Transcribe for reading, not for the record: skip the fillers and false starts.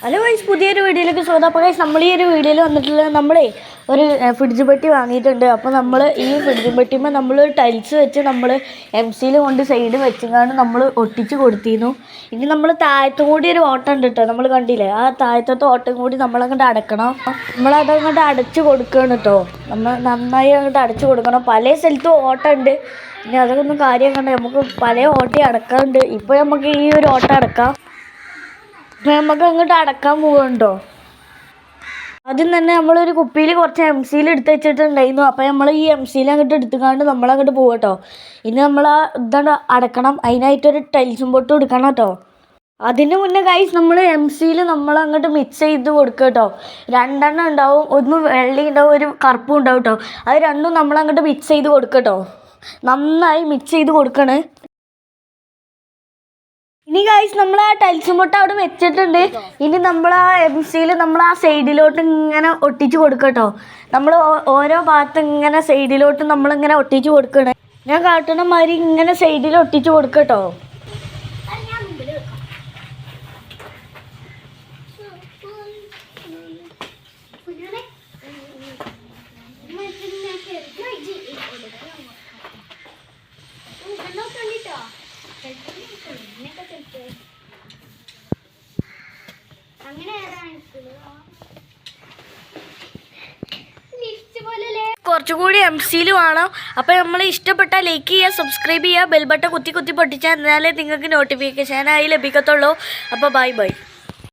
Hello guys, പുതിയൊരു വീഡിയോയിലേക്ക് സ്വാഗതം. അപ്പോൾ ഗൈസ്, നമ്മൾ ഈ ഒരു വീഡിയോയിൽ വന്നിട്ടുള്ളത് നമ്മളെ ഒരു ഫ്രിഡ്ജ് പെട്ടി വാങ്ങിയിട്ടുണ്ട്. അപ്പോൾ നമ്മൾ ഈ ഫ്രിഡ്ജ് പെട്ടിയുമ്പോൾ നമ്മൾ ടൈൽസ് വെച്ച് നമ്മൾ MC കൊണ്ട് സൈഡ് വെച്ചങ്ങാണ്ട് നമ്മൾ ഒട്ടിച്ച് കൊടുത്തിരുന്നു. ഇനി നമ്മൾ താഴത്തും കൂടി ഒരു ഓട്ടം ഉണ്ട് കേട്ടോ, നമ്മൾ കണ്ടില്ലേ? ആ താഴത്തെ ഓട്ടം കൂടി നമ്മളങ്ങോട്ട് അടക്കണം. നമ്മളതങ്ങോട്ട് അടച്ച് കൊടുക്കണം കേട്ടോ. നമ്മൾ നന്നായി അങ്ങോട്ട് അടച്ച് കൊടുക്കണം. പല സ്ഥലത്തും ഓട്ടം ഉണ്ട്. ഇനി അതൊക്കെ ഒന്നും കാര്യം കണ്ടേ, നമുക്ക് പല ഓട്ടയും അടക്കാറുണ്ട്. ഇപ്പോൾ നമുക്ക് ഈ ഒരു ഓട്ടം അടക്കാം. നമുക്ക് അങ്ങോട്ട് അടക്കാൻ പോകണ്ടോ. ആദ്യം തന്നെ നമ്മളൊരു കുപ്പിയിൽ കുറച്ച് MC എടുത്ത് വെച്ചിട്ടുണ്ടായിരുന്നു. അപ്പോൾ നമ്മൾ ഈ MC അങ്ങോട്ട് എടുത്തുകൊണ്ട് നമ്മളങ്ങോട്ട് പോകട്ടോ. ഇനി നമ്മൾ ആ ഇതാണ് അടക്കണം. അതിനായിട്ടൊരു ടൈൽസും പൊട്ടും എടുക്കണം കേട്ടോ. അതിന് മുന്നേ ഗൈസ്, നമ്മൾ MC നമ്മളങ്ങോട്ട് മിക്സ് ചെയ്ത് കൊടുക്കുക കേട്ടോ. രണ്ടെണ്ണം ഉണ്ടാവും, ഒന്ന് വെള്ളി ഉണ്ടാവും, ഒരു കറുപ്പും ഉണ്ടാവും കേട്ടോ. അത് രണ്ടും നമ്മളങ്ങോട്ട് മിക്സ് ചെയ്ത് കൊടുക്കട്ടോ. നന്നായി മിക്സ് ചെയ്ത് കൊടുക്കണേ. ഇനി ഗൈസ്, നമ്മൾ ആ ടൈൽസും പൊട്ട് അവിടെ വെച്ചിട്ടുണ്ട്. ഇനി നമ്മൾ ആ MC നമ്മൾ ആ സൈഡിലോട്ട് ഇങ്ങനെ ഒട്ടിച്ച് കൊടുക്കട്ടോ. നമ്മൾ ഓരോ ഭാഗത്ത് ഇങ്ങനെ സൈഡിലോട്ട് നമ്മളിങ്ങനെ ഒട്ടിച്ച് കൊടുക്കണേ. ഞാൻ കാട്ടണ മാതിരി ഇങ്ങനെ സൈഡിൽ ഒട്ടിച്ച് കൊടുക്കട്ടോ. കുറച്ചുകൂടി MC വേണം. അപ്പോൾ നമ്മൾ ഇഷ്ടപ്പെട്ടാൽ ലൈക്ക് ചെയ്യുക, സബ്സ്ക്രൈബ് ചെയ്യുക, ബെൽ ബട്ടൺ കുത്തി പൊട്ടിച്ചാൽ എന്നാലേ നിങ്ങൾക്ക് നോട്ടിഫിക്കേഷനായി ലഭിക്കത്തുള്ളൂ. അപ്പോൾ ബൈ.